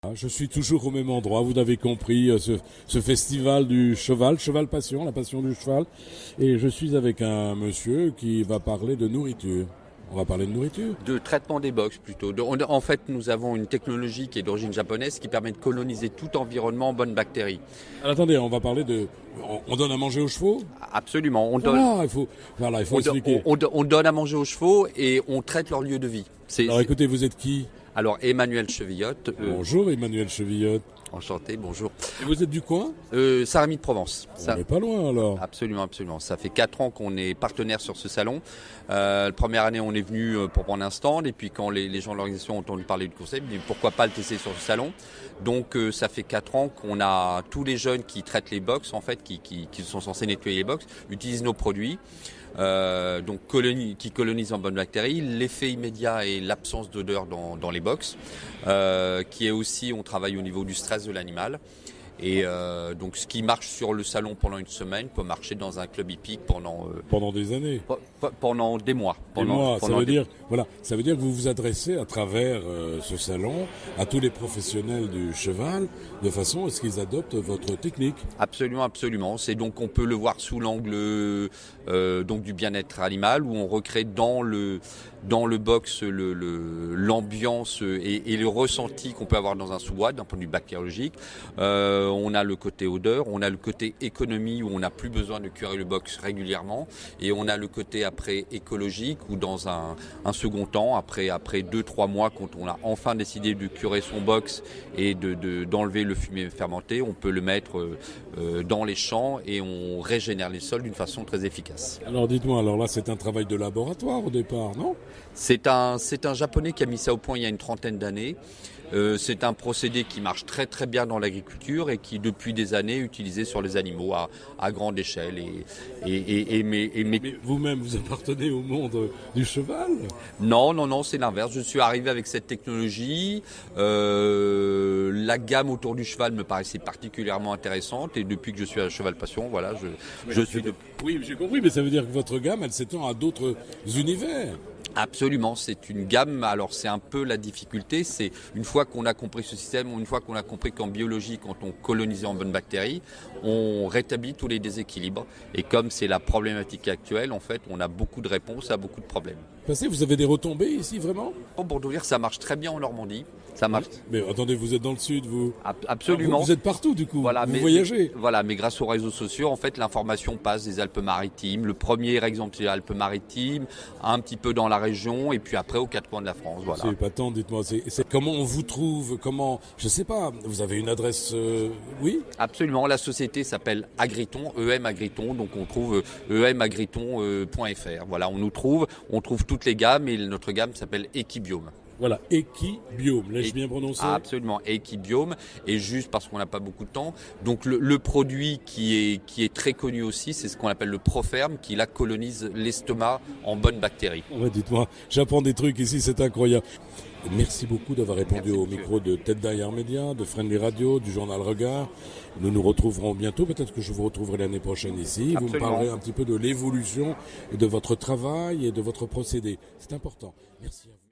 Je suis toujours au même endroit, vous l'avez compris, ce festival du cheval passion, la passion du cheval. Et je suis avec un monsieur qui va parler de nourriture. On va parler de nourriture. De traitement des box plutôt. En fait, nous avons une technologie qui est d'origine japonaise qui permet de coloniser tout environnement en bonnes bactéries. Alors, attendez, on va parler de... On donne à manger aux chevaux ? Absolument. Il faut expliquer. On donne à manger aux chevaux et on traite leur lieu de vie. Alors écoutez, vous êtes qui ? Alors Emmanuel Chevillotte. Bonjour Emmanuel Chevillotte. Enchanté, bonjour. Et vous êtes du coin ? Saint-Rémy de Provence. On n'est pas loin alors. Absolument. Ça fait 4 ans qu'on est partenaire sur ce salon. La première année, on est venu pour prendre un stand. Et puis quand les gens de l'organisation ont entendu parler du concept, ils disent pourquoi pas le tester sur ce salon. Donc ça fait 4 ans qu'on a tous les jeunes qui traitent les box, en fait, qui sont censés nettoyer les box, utilisent nos produits. Qui colonisent en bonnes bactéries, l'effet immédiat et l'absence d'odeur dans les box, qui est aussi, on travaille au niveau du stress de l'animal. Et donc ce qui marche sur le salon pendant une semaine peut marcher dans un club hippique pendant des années, pendant des mois. Ça veut dire que vous vous adressez à travers ce salon à tous les professionnels du cheval de façon à ce qu'ils adoptent votre technique. Absolument. C'est donc on peut le voir sous l'angle donc du bien-être animal où on recrée dans le box l'ambiance et le ressenti qu'on peut avoir dans un sous-bois d'un point de vue bactériologique. On a le côté odeur, on a le côté économie où on n'a plus besoin de curer le box régulièrement et on a le côté après écologique où dans un second temps, après 2-3 mois quand on a enfin décidé de curer son box et d'enlever le fumier fermenté, on peut le mettre dans les champs et on régénère les sols d'une façon très efficace. Alors dites-moi, alors là c'est un travail de laboratoire au départ, non ? C'est un japonais qui a mis ça au point il y a une 30aine d'années. C'est un procédé qui marche très très bien dans l'agriculture et qui depuis des années est utilisé sur les animaux à grande échelle. Mais vous-même, vous appartenez au monde du cheval ? Non, c'est l'inverse. Je suis arrivé avec cette technologie. La gamme autour du cheval me paraissait particulièrement intéressante et depuis que je suis à Cheval Passion, voilà, je suis... Oui, j'ai compris, mais ça veut dire que votre gamme, elle s'étend à d'autres univers. Absolument, c'est une gamme. Alors c'est un peu la difficulté, c'est une fois qu'on a compris ce système, une fois qu'on a compris qu'en biologie, quand on colonise en bonnes bactéries, on rétablit tous les déséquilibres. Et comme c'est la problématique actuelle, en fait, on a beaucoup de réponses à beaucoup de problèmes. Vous avez des retombées ici, vraiment ? Pour tout dire, ça marche très bien en Normandie. Ça marche. Mais attendez, vous êtes dans le sud, vous ? Absolument. Vous êtes partout, du coup. Voilà, vous voyagez. Mais grâce aux réseaux sociaux, en fait, l'information passe des Alpes-Maritimes. Le premier exemple, c'est les Alpes-Maritimes, un petit peu dans la région, et puis après aux 4 coins de la France. Voilà. C'est épatant, dites-moi. Comment on vous trouve ? Je sais pas. Vous avez une adresse oui ? Absolument. La société s'appelle Agriton, EM Agriton. Donc on trouve emagriton.fr. Voilà, on trouve toutes les gammes et notre gamme s'appelle Equibiome. Voilà, Equibiome, l'ai-je bien prononcé ? Absolument, Equibiome, et juste parce qu'on n'a pas beaucoup de temps. Donc le produit qui est très connu aussi, c'est ce qu'on appelle le Proferme, qui là colonise l'estomac en bonnes bactéries. Dites-moi, j'apprends des trucs ici, c'est incroyable. Merci beaucoup d'avoir répondu au micro de Tête derrière Média, de Friendly Radio, du journal Regard. Nous nous retrouverons bientôt, peut-être que je vous retrouverai l'année prochaine ici. Absolument. Vous me parlerez un petit peu de l'évolution de votre travail et de votre procédé. C'est important. Merci à vous.